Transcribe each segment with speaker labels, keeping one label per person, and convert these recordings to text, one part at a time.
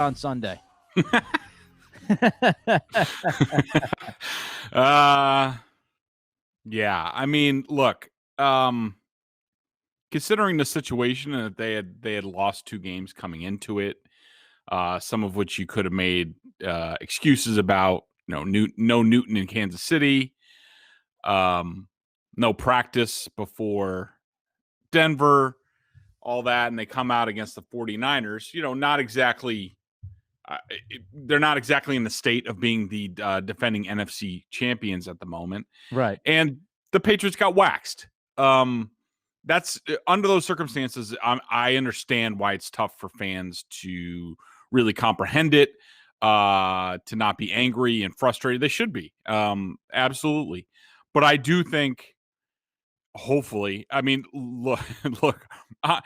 Speaker 1: on Sunday?
Speaker 2: Yeah. I mean, look, considering the situation and that they had lost 2 games coming into it, some of which you could have made excuses about, no Newton in Kansas City, no practice before Denver, all that, and they come out against the 49ers, not exactly they're not exactly in the state of being the defending NFC champions at the moment.
Speaker 1: Right.
Speaker 2: And the Patriots got waxed. That's under those circumstances. I understand why it's tough for fans to really comprehend it, to not be angry and frustrated. They should be, absolutely. But I do think, hopefully, I mean, look, a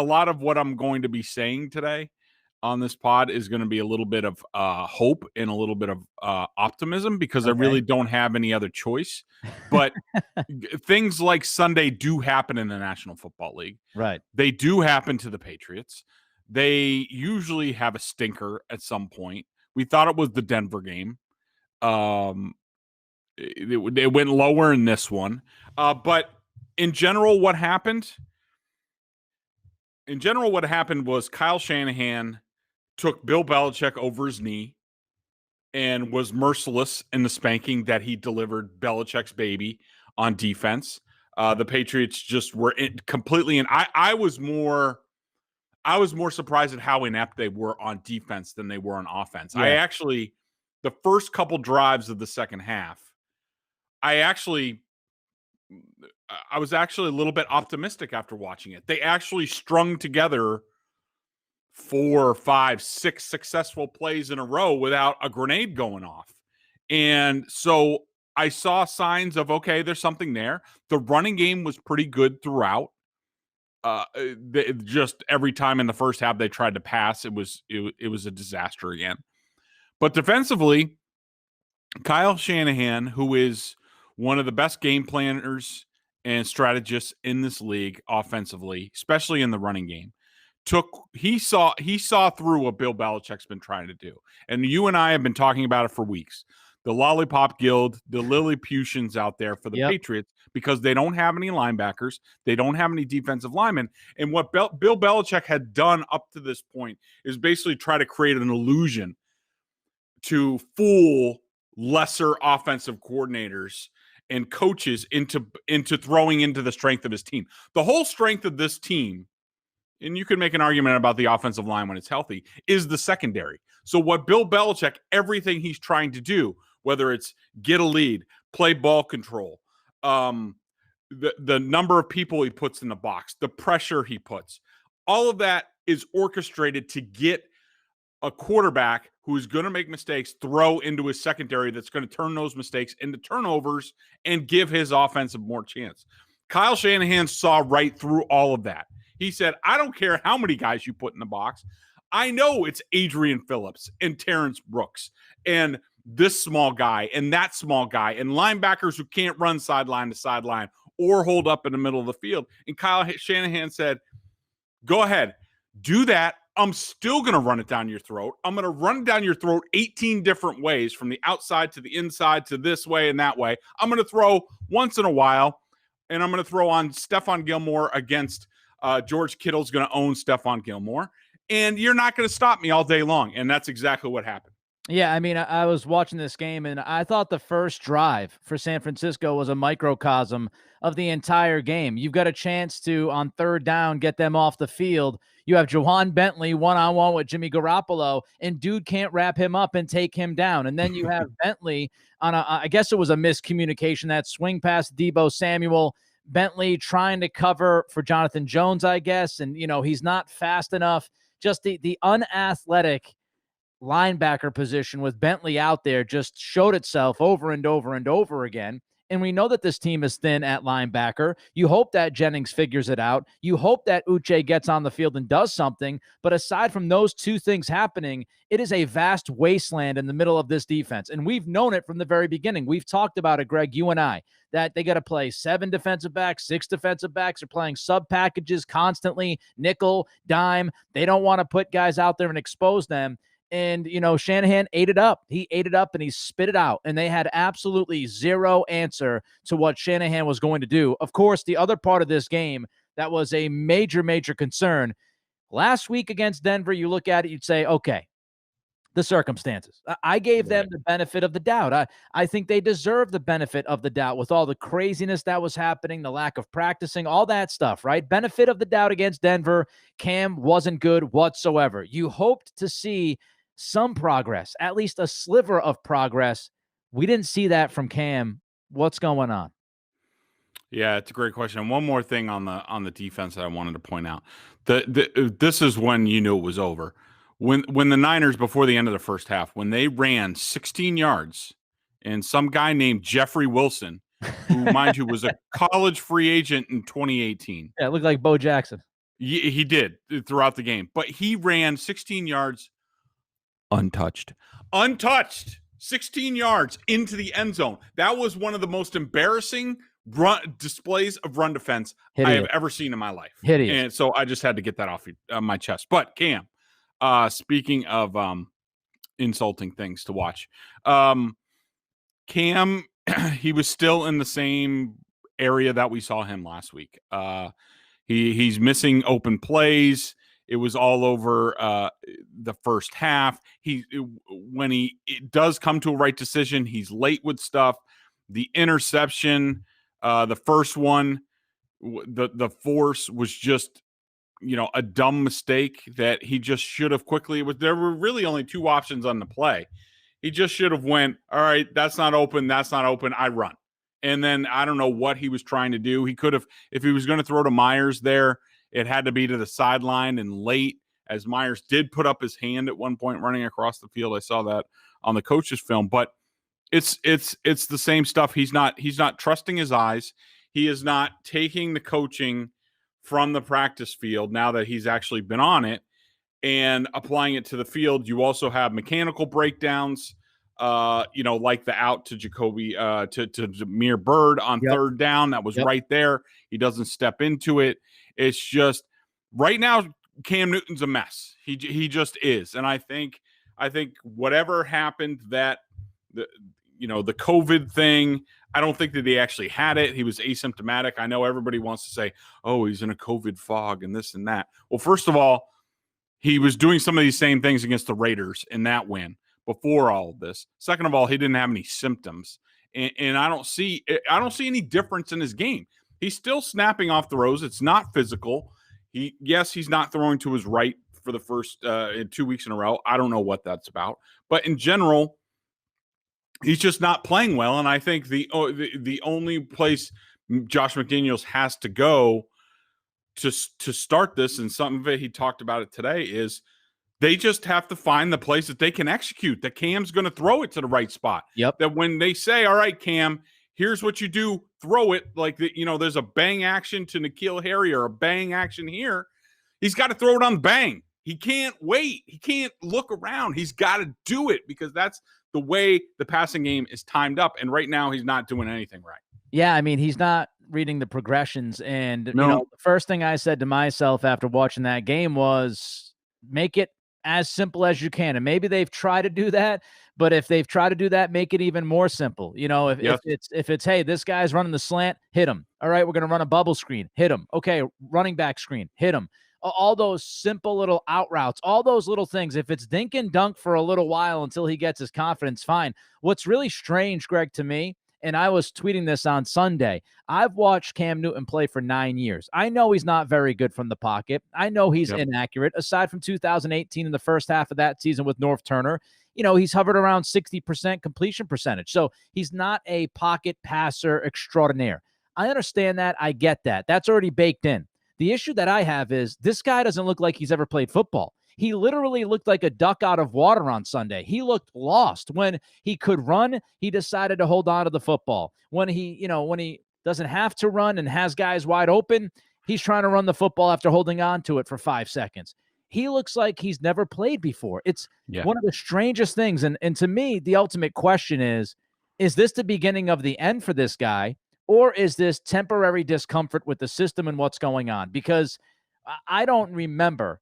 Speaker 2: lot of what I'm going to be saying today on this pod is going to be a little bit of hope and a little bit of optimism, because I really don't have any other choice. But things like Sunday do happen in the National Football League.
Speaker 1: Right.
Speaker 2: They do happen to the Patriots. They usually have a stinker at some point. We thought it was the Denver game. It went lower in this one. But in general, what happened? In general, what happened was Kyle Shanahan took Bill Belichick over his knee and was merciless in the spanking that he delivered Belichick's baby on defense. The Patriots just were completely, and I was more surprised at how inept they were on defense than they were on offense.
Speaker 1: Yeah.
Speaker 2: The first couple drives of the second half, I was actually a little bit optimistic after watching it. They actually strung together 4, 5, 6 successful plays in a row without a grenade going off. And so I saw signs of, okay, there's something there. The running game was pretty good throughout. Just every time in the first half they tried to pass, it was a disaster again. But defensively, Kyle Shanahan, who is one of the best game planners and strategists in this league offensively, especially in the running game, he saw through what Bill Belichick's been trying to do. And you and I have been talking about it for weeks. The Lollipop Guild, the Lilliputians out there for the Patriots, because they don't have any linebackers. They don't have any defensive linemen. And what Bill Belichick had done up to this point is basically try to create an illusion to fool lesser offensive coordinators and coaches into throwing into the strength of his team. The whole strength of this team, and you can make an argument about the offensive line when it's healthy, is the secondary. So what Bill Belichick, everything he's trying to do, whether it's get a lead, play ball control, the number of people he puts in the box, the pressure he puts, all of that is orchestrated to get a quarterback who's going to make mistakes throw into his secondary that's going to turn those mistakes into turnovers and give his offensive more chance. Kyle Shanahan saw right through all of that. He said, I don't care how many guys you put in the box. I know it's Adrian Phillips and Terrence Brooks and this small guy and that small guy and linebackers who can't run sideline to sideline or hold up in the middle of the field. And Kyle Shanahan said, go ahead, do that. I'm still going to run it down your throat. I'm going to run it down your throat 18 different ways, from the outside to the inside to this way and that way. I'm going to throw once in a while, and I'm going to throw on Stephon Gilmore against George Kittle's going to own Stephon Gilmore, and you're not going to stop me all day long. And that's exactly what happened.
Speaker 1: Yeah, I mean, I was watching this game, and I thought the first drive for San Francisco was a microcosm of the entire game. You've got a chance to, on third down, get them off the field. You have Jawan Bentley one-on-one with Jimmy Garoppolo, and dude can't wrap him up and take him down. And then you have Bentley on I guess it was a miscommunication, that swing past Deebo Samuel. Bentley trying to cover for Jonathan Jones, I guess, and, he's not fast enough. Just the unathletic linebacker position with Bentley out there just showed itself over and over and over again. And we know that this team is thin at linebacker. You hope that Jennings figures it out. You hope that Uche gets on the field and does something. But aside from those two things happening, it is a vast wasteland in the middle of this defense. And we've known it from the very beginning. We've talked about it, Greg, you and I, that they got to play 7 defensive backs, 6 defensive backs. They're playing sub packages constantly, nickel, dime. They don't want to put guys out there and expose them. And, Shanahan ate it up. He ate it up and he spit it out. And they had absolutely zero answer to what Shanahan was going to do. Of course, the other part of this game that was a major, major concern. Last week against Denver, you look at it, you'd say, okay, the circumstances. I gave them the benefit of the doubt. I think they deserve the benefit of the doubt with all the craziness that was happening, the lack of practicing, all that stuff, right? Benefit of the doubt against Denver. Cam wasn't good whatsoever. You hoped to see some progress, at least a sliver of progress. We didn't see that from Cam. What's going on?
Speaker 2: Yeah, it's a great question. And one more thing on the defense that I wanted to point out. This is when you knew it was over. When the Niners, before the end of the first half, when they ran 16 yards and some guy named Jeffrey Wilson, who, mind you, was a college free agent in 2018.
Speaker 1: Yeah, it looked like Bo Jackson.
Speaker 2: He did throughout the game. But he ran 16 yards untouched. 16 yards into the end zone. That was one of the most embarrassing displays of run defense I have ever seen in my life.
Speaker 1: Hideous.
Speaker 2: And so I just had to get that off my chest. But Cam, speaking of insulting things to watch, Cam, he was still in the same area that we saw him last week. He's missing open plays. It was all over the first half. When it does come to a right decision, he's late with stuff. The interception, the first one, the force was just, a dumb mistake that he just should have quickly. There were really only 2 options on the play. He just should have went, all right, that's not open. I run. And then I don't know what he was trying to do. He could have, if he was going to throw to Myers there, it had to be to the sideline and late, as Myers did put up his hand at one point running across the field. I saw that on the coach's film, but it's the same stuff. He's not trusting his eyes. He is not taking the coaching from the practice field now that he's actually been on it and applying it to the field. You also have mechanical breakdowns, like the out to Jacoby, to Jameer Byrd on third down. That was right there. He doesn't step into it. It's just right now, Cam Newton's a mess. He just is. And I think whatever happened, that the COVID thing, I don't think that he actually had it. He was asymptomatic. I know everybody wants to say, oh, he's in a COVID fog and this and that. Well, first of all, he was doing some of these same things against the Raiders in that win before all of this. Second of all, he didn't have any symptoms. And I don't see any difference in his game. He's still snapping off throws. It's not physical. He's not throwing to his right for the first 2 weeks in a row. I don't know what that's about. But in general, he's just not playing well. And I think the only place Josh McDaniels has to go to start this, and some of it, he talked about it today, is they just have to find the place that they can execute, that Cam's going to throw it to the right spot.
Speaker 1: Yep.
Speaker 2: That when they say, all right, Cam, here's what you do, throw it, like, there's a bang action to N'Keal Harry or a bang action here. He's got to throw it on bang. He can't wait. He can't look around. He's got to do it, because that's the way the passing game is timed up. And right now he's not doing anything right.
Speaker 1: Yeah, I mean, he's not reading the progressions. And, the first thing I said to myself after watching that game was make it as simple as you can. And maybe they've tried to do that, but if they've tried to do that, make it even more simple. If it's, hey, this guy's running the slant, hit him. All right, we're going to run a bubble screen, hit him. Okay, running back screen, hit him. All those simple little out routes, all those little things. If it's dink and dunk for a little while until he gets his confidence, fine. What's really strange, Greg, to me, and I was tweeting this on Sunday, I've watched Cam Newton play for 9 years. I know he's not very good from the pocket. I know he's inaccurate. Aside from 2018 in the first half of that season with North Turner, he's hovered around 60% completion percentage. So he's not a pocket passer extraordinaire. I understand that. I get that. That's already baked in. The issue that I have is this guy doesn't look like he's ever played football. He literally looked like a duck out of water on Sunday. He looked lost. When he could run, he decided to hold on to the football. When he doesn't have to run and has guys wide open, he's trying to run the football after holding on to it for 5 seconds. He looks like he's never played before. It's one of the strangest things. And to me, the ultimate question is this the beginning of the end for this guy? Or is this temporary discomfort with the system and what's going on? Because I don't remember,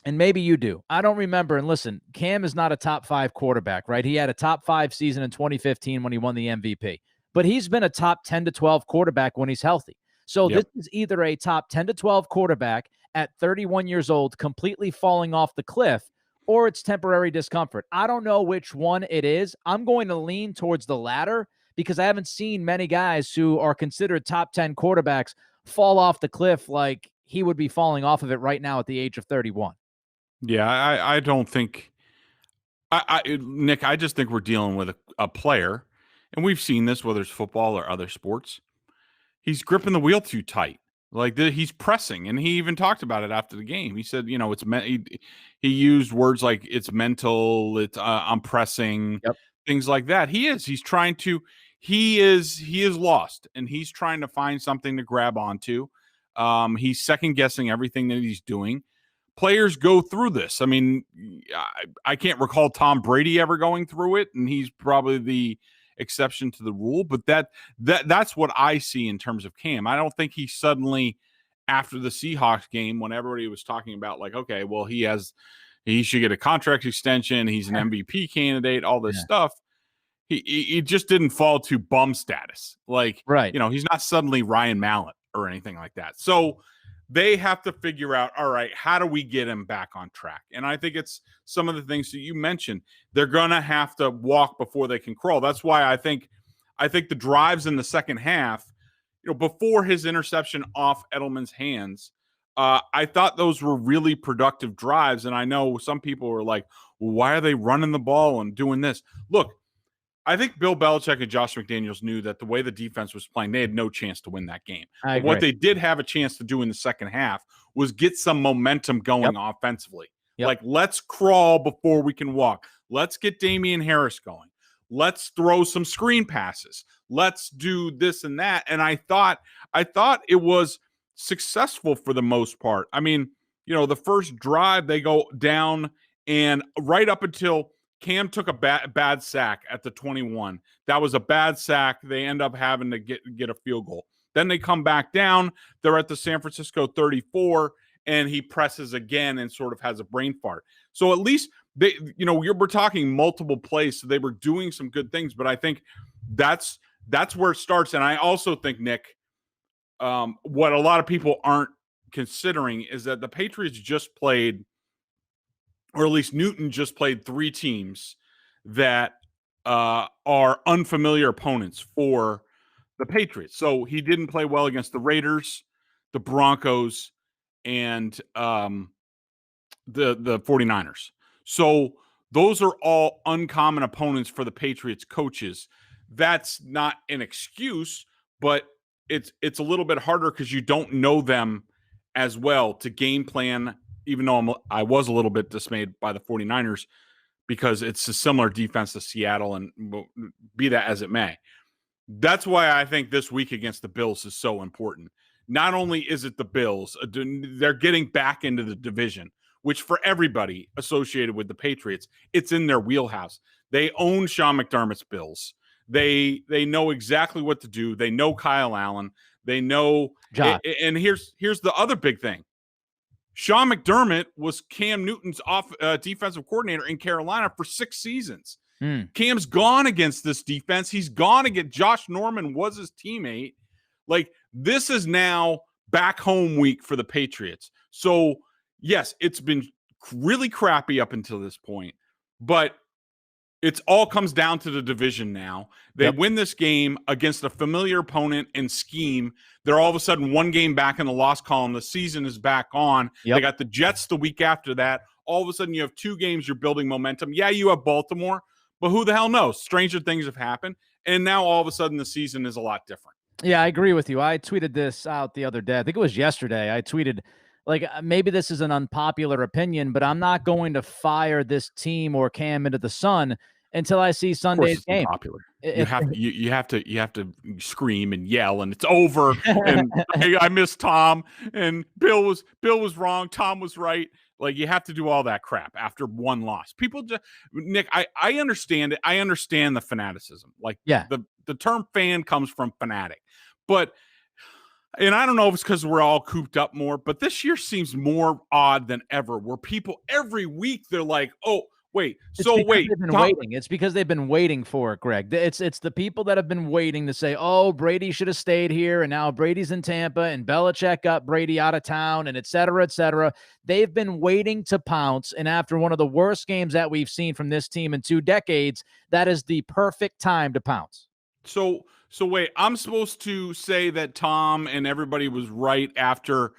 Speaker 1: and maybe you do. I don't remember. And listen, Cam is not a top 5 quarterback, right? He had a top 5 season in 2015 when he won the MVP. But he's been a top 10 to 12 quarterback when he's healthy. So this is either a top 10 to 12 quarterback at 31 years old, completely falling off the cliff, or it's temporary discomfort. I don't know which one it is. I'm going to lean towards the latter because I haven't seen many guys who are considered top 10 quarterbacks fall off the cliff like he would be falling off of it right now at the age of 31.
Speaker 2: Yeah, I don't think Nick, I just think we're dealing with a player, and we've seen this whether it's football or other sports. He's gripping the wheel too tight. Like he's pressing, and he even talked about it after the game. He said, he used words like it's mental, it's I'm pressing, things like that. He's trying to, he is lost, and he's trying to find something to grab onto. He's second guessing everything that he's doing. Players go through this. I mean, I can't recall Tom Brady ever going through it, and he's probably the exception to the rule. But that's what I see in terms of Cam. I don't think he suddenly, after the Seahawks game, when everybody was talking about like, okay, well, he should get a contract extension, he's an MVP candidate, all this stuff. He just didn't fall to bum status. Like, he's not suddenly Ryan Mallett or anything like that. So they have to figure out, all right, how do we get him back on track? And I think it's some of the things that you mentioned. They're going to have to walk before they can crawl. That's why I think the drives in the second half, before his interception off Edelman's hands, I thought those were really productive drives. And I know some people were like, well, why are they running the ball and doing this? Look, I think Bill Belichick and Josh McDaniels knew that the way the defense was playing, they had no chance to win that game. But what they did have a chance to do in the second half was get some momentum going offensively. Like, let's crawl before we can walk. Let's get Damian Harris going. Let's throw some screen passes. Let's do this and that. And I thought it was successful for the most part. I mean, the first drive, they go down, and right up until Cam took a bad sack at the 21. That was a bad sack. They end up having to get a field goal. Then they come back down. They're at the San Francisco 34, and he presses again and sort of has a brain fart. So at least we're talking multiple plays, so they were doing some good things. But I think that's where it starts. And I also think, Nick, what a lot of people aren't considering is that the Patriots just played, or at least Newton just played, 3 teams that are unfamiliar opponents for the Patriots. So he didn't play well against the Raiders, the Broncos, and the 49ers. So those are all uncommon opponents for the Patriots coaches. That's not an excuse, but it's a little bit harder because you don't know them as well to game plan, even though I was a little bit dismayed by the 49ers because it's a similar defense to Seattle, and be that as it may. That's why I think this week against the Bills is so important. Not only is it the Bills, they're getting back into the division, which for everybody associated with the Patriots, it's in their wheelhouse. They own Sean McDermott's Bills. They know exactly what to do. They know Kyle Allen. They know. And here's the other big thing. Sean McDermott was Cam Newton's defensive coordinator in Carolina for 6 seasons. Cam's gone against this defense. He's gone against Josh Norman was his teammate. Like, this is now back home week for the Patriots. So, yes, it's been really crappy up until this point, but it all comes down to the division now. They win this game against a familiar opponent and scheme. They're all of a sudden 1 game back in the loss column. The season is back on. They got the Jets the week after that. All of a sudden you have 2 games. You're building momentum. Yeah, you have Baltimore, but who the hell knows? Stranger things have happened. And now all of a sudden the season is a lot different.
Speaker 1: Yeah, I agree with you. I tweeted this out the other day. I think it was yesterday. I tweeted like maybe this is an unpopular opinion, but I'm not going to fire this team or Cam into the sun until I see
Speaker 2: Of course,
Speaker 1: Sunday's
Speaker 2: it's
Speaker 1: game.
Speaker 2: unpopular.
Speaker 1: If
Speaker 2: You have to scream and yell, and it's over. And I miss Tom, and Bill was wrong. Tom was right. Like, you have to do all that crap after one loss. People just Nick, I understand it. I understand the fanaticism. Like,
Speaker 1: yeah,
Speaker 2: the term fan comes from fanatic, but. And I don't know if it's because we're all cooped up more, but this year seems more odd than ever. Where people every week they're like, "Oh, wait,
Speaker 1: it's
Speaker 2: so
Speaker 1: because
Speaker 2: wait,
Speaker 1: they've been
Speaker 2: Tom,
Speaker 1: waiting. It's because they've been waiting for it, Greg. It's the people that have been waiting to say, "Oh, Brady should have stayed here," and now Brady's in Tampa, and Belichick got Brady out of town, and et cetera, et cetera. They've been waiting to pounce, and after one of the worst games that we've seen from this team in 2 decades, that is the perfect time to pounce.
Speaker 2: So wait, I'm supposed to say that Tom and everybody was right after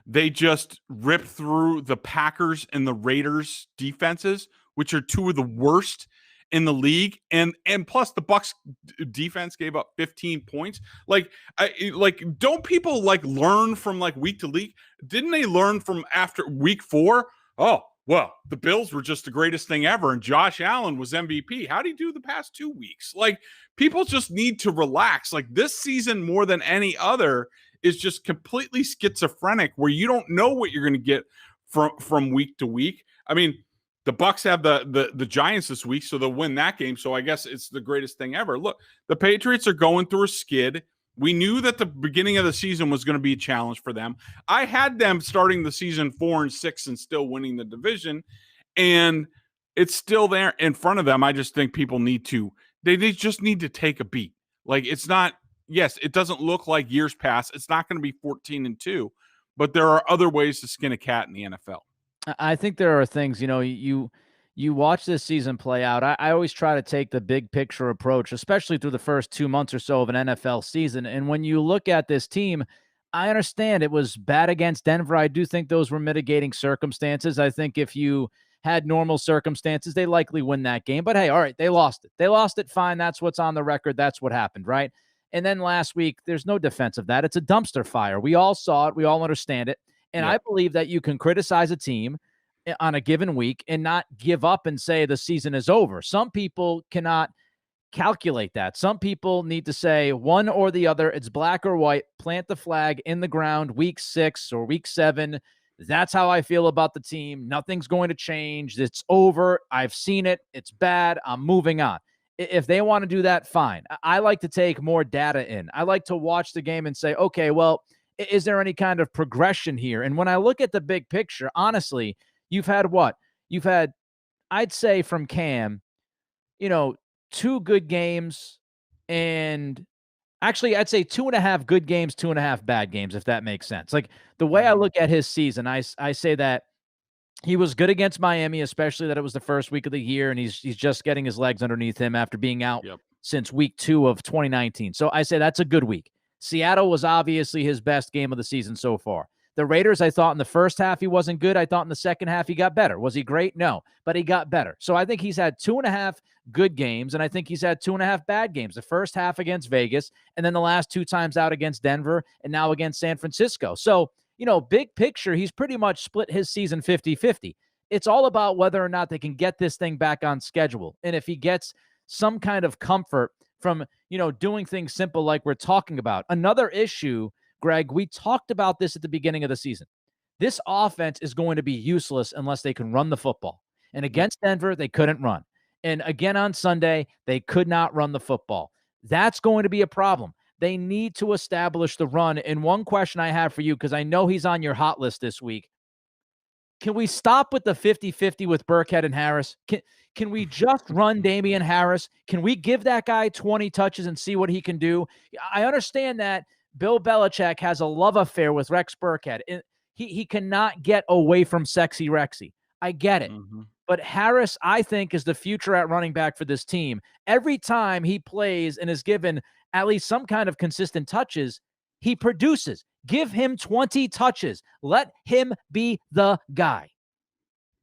Speaker 2: they just ripped through the Packers and the Raiders defenses, which are two of the worst in the league, and plus the Bucks defense gave up 15 points. Like don't people like learn from like week to week? Didn't they learn from after week 4? Oh, well, the Bills were just the greatest thing ever, and Josh Allen was MVP. How did he do the past 2 weeks? Like, people just need to relax. Like, this season, more than any other, is just completely schizophrenic, where you don't know what you're going to get from week to week. I mean, the Bucks have the Giants this week, so they'll win that game. So I guess it's the greatest thing ever. Look, the Patriots are going through a skid. We knew that the beginning of the season was going to be a challenge for them. I had them starting the season 4-6 and still winning the division, and it's still there in front of them. I just think people need to they just need to take a beat. Like, it's not, yes, it doesn't look like years past. It's not going to be 14-2, but there are other ways to skin a cat in the NFL.
Speaker 1: I think there are things, you watch this season play out. I always try to take the big picture approach, especially through the first 2 months or so of an NFL season. And when you look at this team, I understand it was bad against Denver. I do think those were mitigating circumstances. I think if you had normal circumstances, they likely win that game. But hey, all right, they lost it. They lost it. Fine. That's what's on the record. That's what happened, right? And then last week, there's no defense of that. It's a dumpster fire. We all saw it. We all understand it. And I
Speaker 2: Yep.
Speaker 1: believe that you can criticize a team on a given week and not give up and say the season is over. Some people cannot calculate that. Some people need to say one or the other. It's black or white. Plant the flag in the ground week 6 or week 7. That's how I feel about the team. Nothing's going to change. It's over. I've seen it. It's bad. I'm moving on. If they want to do that, fine. I like to take more data in. I like to watch the game and say, okay, well, is there any kind of progression here? And when I look at the big picture, honestly, you've had what? You've had, I'd say from Cam, you know, 2 good games, and actually, I'd say 2.5 good games, 2.5 bad games, if that makes sense. Like, the way I
Speaker 2: Mhm.
Speaker 1: look at his season, I say that he was good against Miami, especially that it was the first week of the year, and he's just getting his legs underneath him after being out
Speaker 2: Yep.
Speaker 1: since week 2 of 2019. So I say that's a good week. Seattle was obviously his best game of the season so far. The Raiders, I thought in the first half he wasn't good. I thought in the second half he got better. Was he great? No, but he got better. So I think he's had 2.5 good games, and I think he's had 2.5 bad games. The first half against Vegas, and then the last 2 times out against Denver, and now against San Francisco. So, big picture, he's pretty much split his season 50-50. It's all about whether or not they can get this thing back on schedule. And if he gets some kind of comfort from, doing things simple like we're talking about. Another issue, Greg, we talked about this at the beginning of the season. This offense is going to be useless unless they can run the football. And
Speaker 2: Yep.
Speaker 1: against Denver, they couldn't run. And again on Sunday, they could not run the football. That's going to be a problem. They need to establish the run. And one question I have for you, because I know he's on your hot list this week. Can we stop with the 50-50 with Burkhead and Harris? Can we just run Damian Harris? Can we give that guy 20 touches and see what he can do? I understand that Bill Belichick has a love affair with Rex Burkhead. He cannot get away from sexy Rexy. I get it.
Speaker 2: Mhm.
Speaker 1: But Harris, I think, is the future at running back for this team. Every time he plays and is given at least some kind of consistent touches, he produces. Give him 20 touches. Let him be the guy.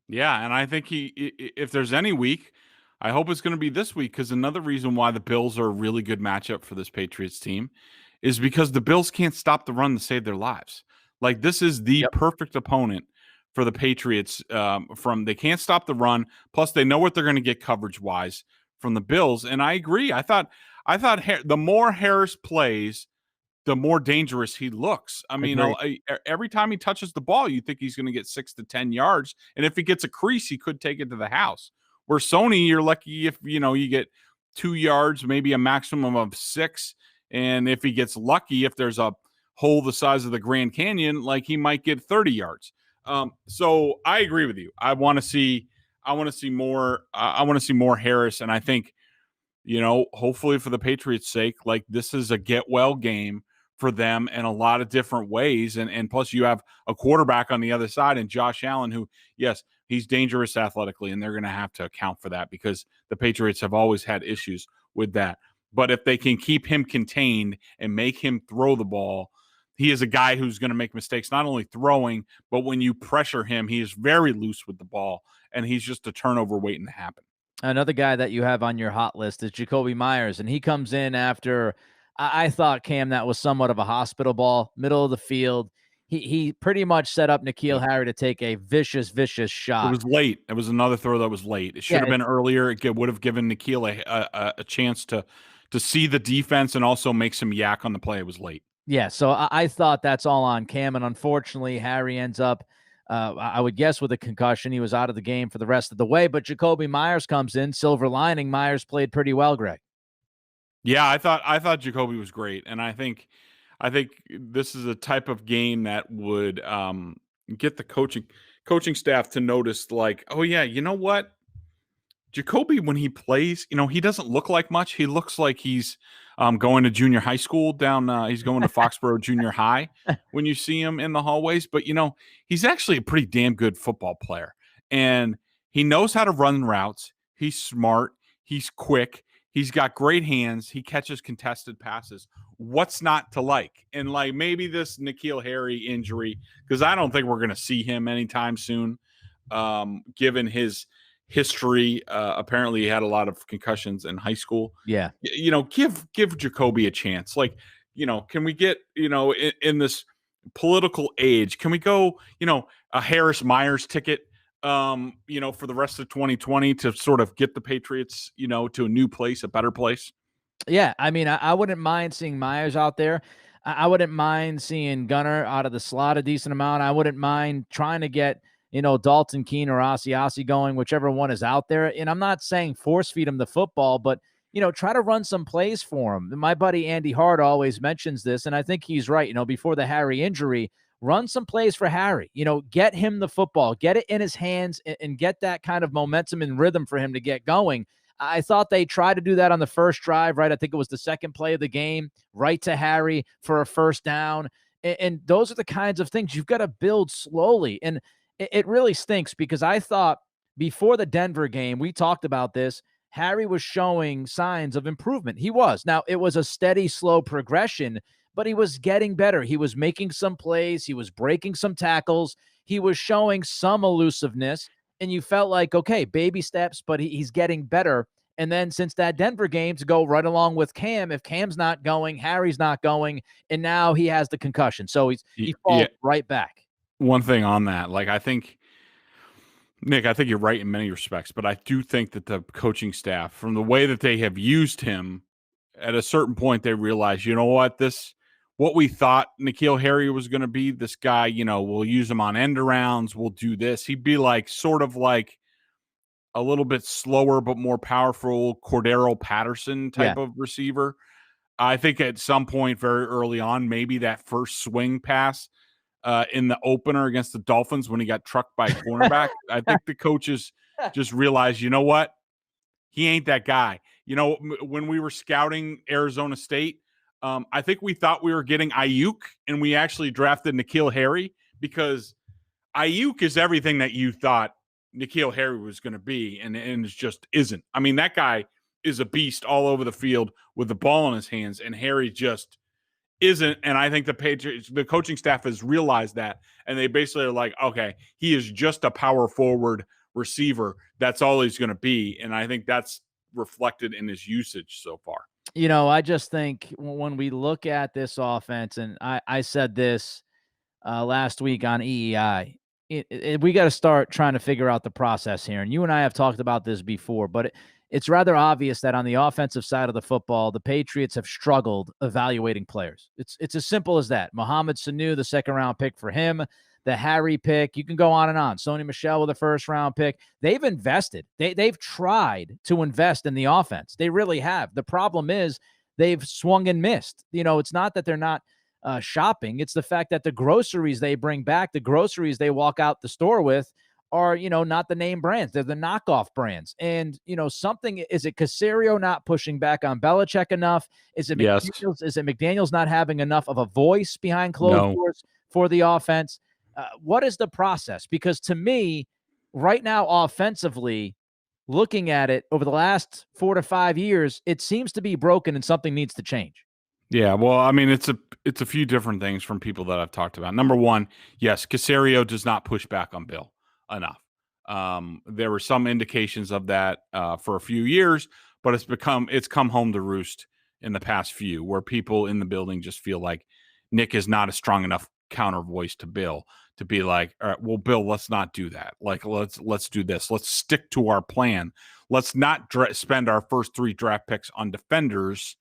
Speaker 2: Yeah, and I think if there's any week, I hope it's going to be this week, because another reason why the Bills are a really good matchup for this Patriots team is because the Bills can't stop the run to save their lives. Like, this is the
Speaker 1: Yep.
Speaker 2: perfect opponent for the Patriots. They can't stop the run. Plus, they know what they're going to get coverage wise from the Bills. And I agree. I thought the more Harris plays, the more dangerous he looks. I mean,
Speaker 1: Agree.
Speaker 2: every time he touches the ball, you think he's going to get 6 to 10 yards, and if he gets a crease, he could take it to the house. Where Sony, you're lucky if you get 2 yards, maybe a maximum of 6, and if he gets lucky, if there's a hole the size of the Grand Canyon, like he might get 30 yards. So I agree with you. I want to see more. I want to see more Harris, and I think hopefully for the Patriots' sake, like this is a get well game for them in a lot of different ways. And plus you have a quarterback on the other side and Josh Allen, who, yes, he's dangerous athletically, and they're going to have to account for that because the Patriots have always had issues with that. But if they can keep him contained and make him throw the ball, he is a guy who's going to make mistakes, not only throwing, but when you pressure him, he is very loose with the ball, and he's just a turnover waiting to happen.
Speaker 1: Another guy that you have on your hot list is Jacoby Myers, and he comes in after I thought, Cam, that was somewhat of a hospital ball, middle of the field. He pretty much set up N'Keal Harry to take a vicious, vicious
Speaker 2: It
Speaker 1: shot.
Speaker 2: was late. It was another throw that was late. It should
Speaker 1: Yeah,
Speaker 2: have been earlier. It would have given N'Keal a chance to see the defense and also make some yak on the play. It was late.
Speaker 1: yeah. So I thought that's all on Cam, and unfortunately, Harry ends up, I would guess, with a concussion. He was out of the game for the rest of the way. But Jacoby Myers comes in, silver lining. Myers played pretty well, Greg.
Speaker 2: Yeah, I thought Jacoby was great, and I think this is a type of game that would get the coaching staff to notice, like, oh yeah, you know what? Jacoby, when he plays, he doesn't look like much. He looks like he's going to junior high school down. He's going to Foxborough Junior High when you see him in the hallways. But he's actually a pretty damn good football player, and he knows how to run routes. He's smart. He's quick. He's got great hands. He catches contested passes. What's not to like? And like maybe this N'Keal Harry injury, because I don't think we're going to see him anytime soon, given his history. Apparently, he had a lot of concussions in high school.
Speaker 1: Yeah.
Speaker 2: Give Jacoby a chance. Like, can we get in this political age? Can we go a Harris Myers ticket? For the rest of 2020 to sort of get the Patriots, to a new place, a better place.
Speaker 1: Yeah, I mean, I wouldn't mind seeing Myers out there. I wouldn't mind seeing Gunner out of the slot a decent amount. I wouldn't mind trying to get, Dalton Keene or Asiasi going, whichever one is out there. And I'm not saying force feed him the football, but, try to run some plays for him. My buddy Andy Hart always mentions this, and I think he's right. Before the Harry injury, run some plays for Harry. Get him the football, get it in his hands, and get that kind of momentum and rhythm for him to get going. I thought they tried to do that on the first drive, right? I think it was the second play of the game, right to Harry for a first down. And those are the kinds of things you've got to build slowly. And it really stinks because I thought before the Denver game, we talked about this, Harry was showing signs of improvement. He was. Now, it was a steady, slow progression, but he was getting better. He was making some plays. He was breaking some tackles. He was showing some elusiveness. And you felt like, okay, baby steps, but he's getting better. And then since that Denver game, to go right along with Cam, if Cam's not going, Harry's not going, and now he has the concussion. So he falls
Speaker 2: Yeah.
Speaker 1: right back.
Speaker 2: One thing on that, like Nick, I think you're right in many respects, but I do think that the coaching staff, from the way that they have used him, at a certain point they realize, you know what we thought N'Keal Harry was going to be, this guy, we'll use him on end arounds, we'll do this. He'd be like sort of like a little bit slower but more powerful Cordero Patterson
Speaker 1: Yeah.
Speaker 2: type of receiver. I think at some point very early on, maybe that first swing pass in the opener against the Dolphins when he got trucked by a cornerback, I think the coaches just realized, you know what? He ain't that guy. When we were scouting Arizona State, I think we thought we were getting Ayuk, and we actually drafted N'Keal Harry because Ayuk is everything that you thought N'Keal Harry was going to be, and it just isn't. I mean, that guy is a beast all over the field with the ball in his hands, and Harry just isn't. And I think the Patriots, the coaching staff has realized that, and they basically are like, okay, he is just a power forward receiver. That's all he's going to be, and I think that's reflected in his usage so far.
Speaker 1: I just think when we look at this offense, and I said this last week on EEI. We got to start trying to figure out the process here. And you and I have talked about this before, but it's rather obvious that on the offensive side of the football, the Patriots have struggled evaluating players. It's as simple as that. Mohamed Sanu, the second-round pick for him, the Harry pick, you can go on and on. Sony Michel with a first-round pick. They've invested. They've tried to invest in the offense. They really have. The problem is they've swung and missed. It's not that they're not shopping. It's the fact that the groceries they bring back, the groceries they walk out the store with are, not the name brands. They're the knockoff brands. And, is it Caserio not pushing back on Belichick enough? Is it
Speaker 2: Yes.
Speaker 1: McDaniels? Is it McDaniels not having enough of a voice behind closed
Speaker 2: No.
Speaker 1: doors for the offense? What is the process? Because to me, right now, offensively, looking at it over the last 4 to 5 years, it seems to be broken and something needs to change.
Speaker 2: Yeah, well, I mean, it's a few different things from people that I've talked about. Number one, yes, Caserio does not push back on Bill enough. There were some indications of that for a few years, but it's come home to roost in the past few, where people in the building just feel like Nick is not a strong enough counter voice to Bill to be like, all right, well, Bill, let's not do that. Like, let's do this. Let's stick to our plan. Let's not spend our first 3 draft picks on defenders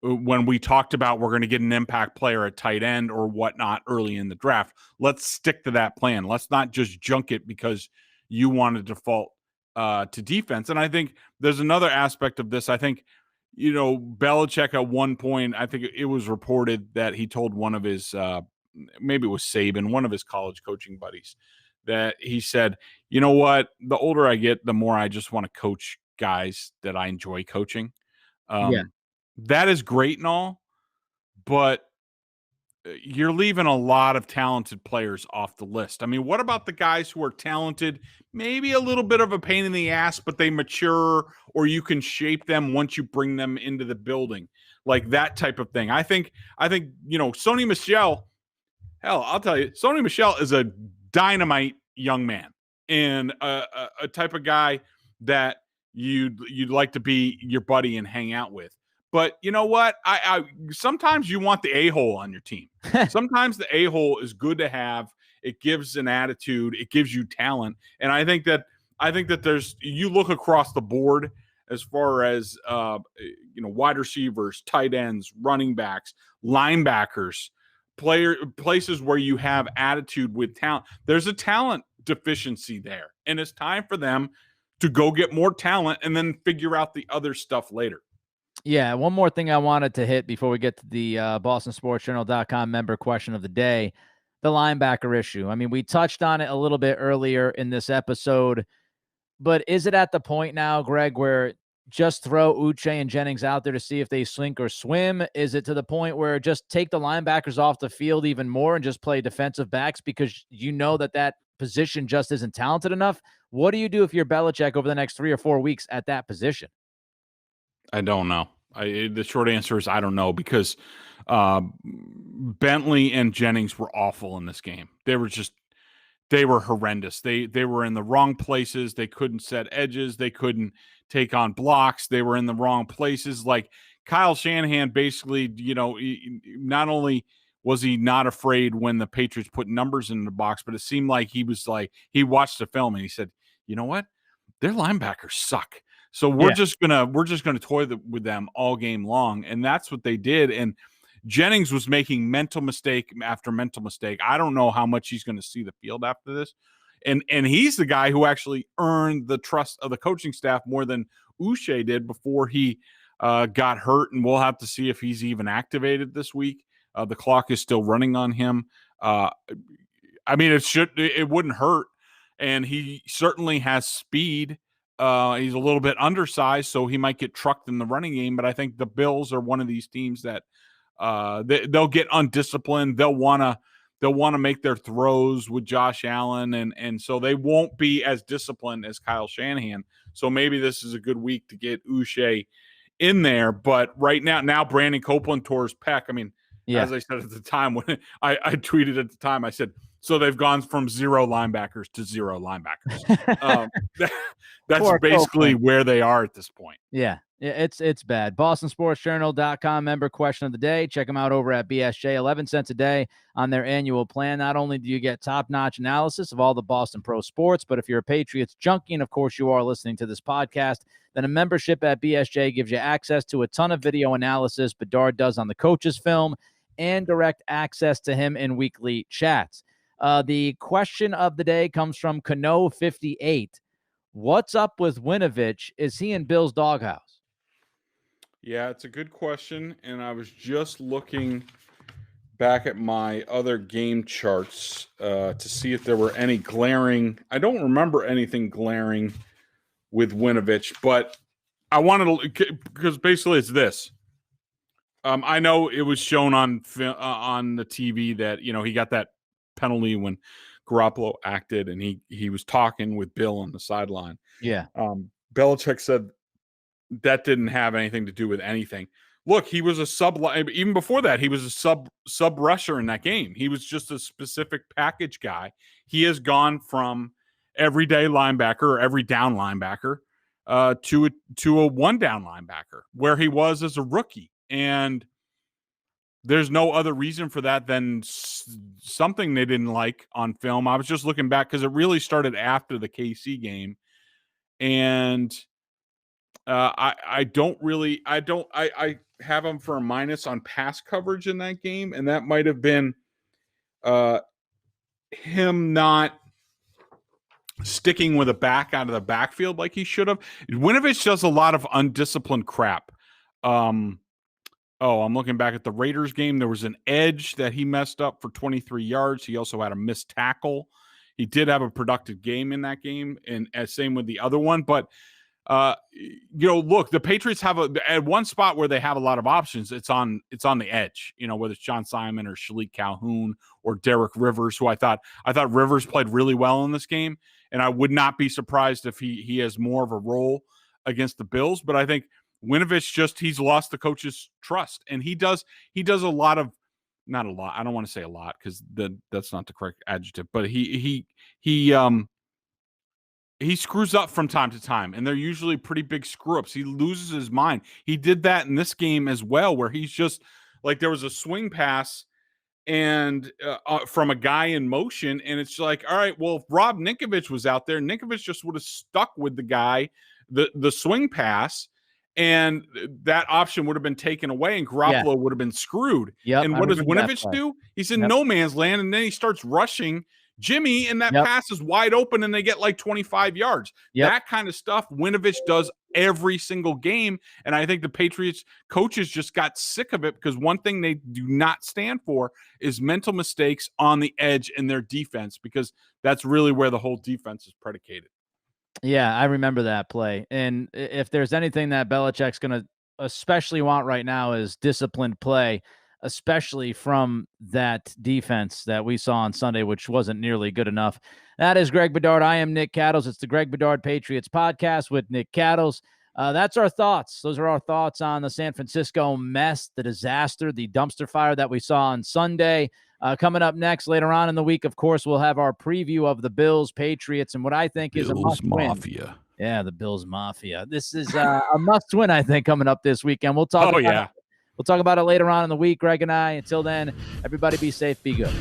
Speaker 2: when we talked about we're going to get an impact player at tight end or whatnot early in the draft. Let's stick to that plan. Let's not just junk it because you want to default to defense. And I think there's another aspect of this. I think, Belichick at one point, I think it was reported that he told one of his, maybe it was Saban, one of his college coaching buddies, that he said, you know what, the older I get, the more I just want to coach guys that I enjoy coaching.
Speaker 1: Yeah.
Speaker 2: That is great and all, but you're leaving a lot of talented players off the list. I mean, what about the guys who are talented, maybe a little bit of a pain in the ass, but they mature, or you can shape them once you bring them into the building, like that type of thing. I think, Sony Michel, hell, I'll tell you, Sony Michel is a dynamite young man and a type of guy that you'd like to be your buddy and hang out with. But you know what? I sometimes you want the a-hole on your team. Sometimes the a-hole is good to have. It gives an attitude. It gives you talent. And I think that you look across the board as far as wide receivers, tight ends, running backs, linebackers, places where you have attitude with talent. There's a talent deficiency there, and it's time for them to go get more talent and then figure out the other stuff later.
Speaker 1: Yeah, one more thing I wanted to hit before we get to the BostonSportsJournal.com member question of the day, the linebacker issue. I mean, we touched on it a little bit earlier in this episode, but is it at the point now, Greg, where just throw Uche and Jennings out there to see if they sink or swim? Is it to the point where just take the linebackers off the field even more and just play defensive backs because you know that position just isn't talented enough? What do you do if you're Belichick over the next 3 or 4 weeks at that position?
Speaker 2: I don't know. The short answer is I don't know, because Bentley and Jennings were awful in this game. They were horrendous. They were in the wrong places. They couldn't set edges. They couldn't take on blocks. They were in the wrong places. Like Kyle Shanahan basically, not only was he not afraid when the Patriots put numbers in the box, but it seemed like he watched the film and he said, you know what? Their linebackers suck. So we're just gonna toy with them all game long, and that's what they did. And Jennings was making mental mistake after mental mistake. I don't know how much he's going to see the field after this, and he's the guy who actually earned the trust of the coaching staff more than Uche did before he got hurt. And we'll have to see if he's even activated this week. The clock is still running on him. I mean, it wouldn't hurt, and he certainly has speed. He's a little bit undersized, so he might get trucked in the running game. But I think the Bills are one of these teams that they'll get undisciplined. They'll want to make their throws with Josh Allen, and so they won't be as disciplined as Kyle Shanahan. So maybe this is a good week to get Uche in there. But right now Brandon Copeland tore his pec. I mean, as I said at the time when I tweeted at the time, I said, so they've gone from 0 linebackers to 0 linebackers. That's basically where they are at this point.
Speaker 1: Yeah. Yeah, it's bad. BostonSportsJournal.com member question of the day. Check them out over at BSJ. 11 cents a day on their annual plan. Not only do you get top-notch analysis of all the Boston pro sports, but if you're a Patriots junkie, and of course you are listening to this podcast, then a membership at BSJ gives you access to a ton of video analysis Bedard does on the coach's film and direct access to him in weekly chats. The question of the day comes from Cano58. What's up with Winovich? Is he in Bill's doghouse?
Speaker 2: Yeah, it's a good question, and I was just looking back at my other game charts to see if there were any glaring. I don't remember anything glaring with Winovich, but I wanted to, because basically it's this. I know it was shown on the TV that he got that penalty when Garoppolo acted, and he was talking with Bill on the sideline.
Speaker 1: Yeah.
Speaker 2: Belichick said that didn't have anything to do with anything. Look, he was a sub. Even before that, he was a sub rusher in that game. He was just a specific package guy. He has gone from everyday linebacker or every down linebacker to a one down linebacker where he was as a rookie. And there's no other reason for that than something they didn't like on film. I was just looking back because it really started after the KC game, and I have him for a minus on pass coverage in that game, and that might have been him not sticking with a back out of the backfield like he should have. Winovich does a lot of undisciplined crap. I'm looking back at the Raiders game. There was an edge that he messed up for 23 yards. He also had a missed tackle. He did have a productive game in that game, and same with the other one, but look, the Patriots have at one spot where they have a lot of options. It's on the edge, whether it's John Simon or Shalik Calhoun or Derek Rivers, who I thought Rivers played really well in this game. And I would not be surprised if he has more of a role against the Bills. But I think Winovich he's lost the coach's trust, and he does a lot of, not a lot. I don't want to say a lot because that's not the correct adjective, but he screws up from time to time, and they're usually pretty big screw-ups. He loses his mind. He did that in this game as well, where he's just like, there was a swing pass and from a guy in motion, and it's like, all right, well, if Rob Ninkovich was out there, Ninkovich just would have stuck with the guy, the swing pass, and that option would have been taken away, and Garoppolo would have been screwed.
Speaker 1: Yep,
Speaker 2: and what does Winovich do? He's in no man's land, and then he starts rushing Jimmy, and that pass is wide open, and they get like 25 yards. That kind of stuff Winovich does every single game, and I think the Patriots coaches just got sick of it, because one thing they do not stand for is mental mistakes on the edge in their defense, because that's really where the whole defense is predicated.
Speaker 1: Yeah, I remember that play. And if there's anything that Belichick's going to especially want right now is disciplined play, especially from that defense that we saw on Sunday, which wasn't nearly good enough. That is Greg Bedard. I am Nick Cattles. It's the Greg Bedard Patriots podcast with Nick Cattles. That's our thoughts. Those are our thoughts on the San Francisco mess, the disaster, the dumpster fire that we saw on Sunday. Coming up next, later on in the week, of course, we'll have our preview of the Bills, Patriots, and what I think is a must-win.
Speaker 2: Mafia.
Speaker 1: Yeah, the Bills Mafia. This is a must-win, I think, coming up this weekend. We'll talk about it later on in the week, Greg and I. Until then, everybody be safe, be good.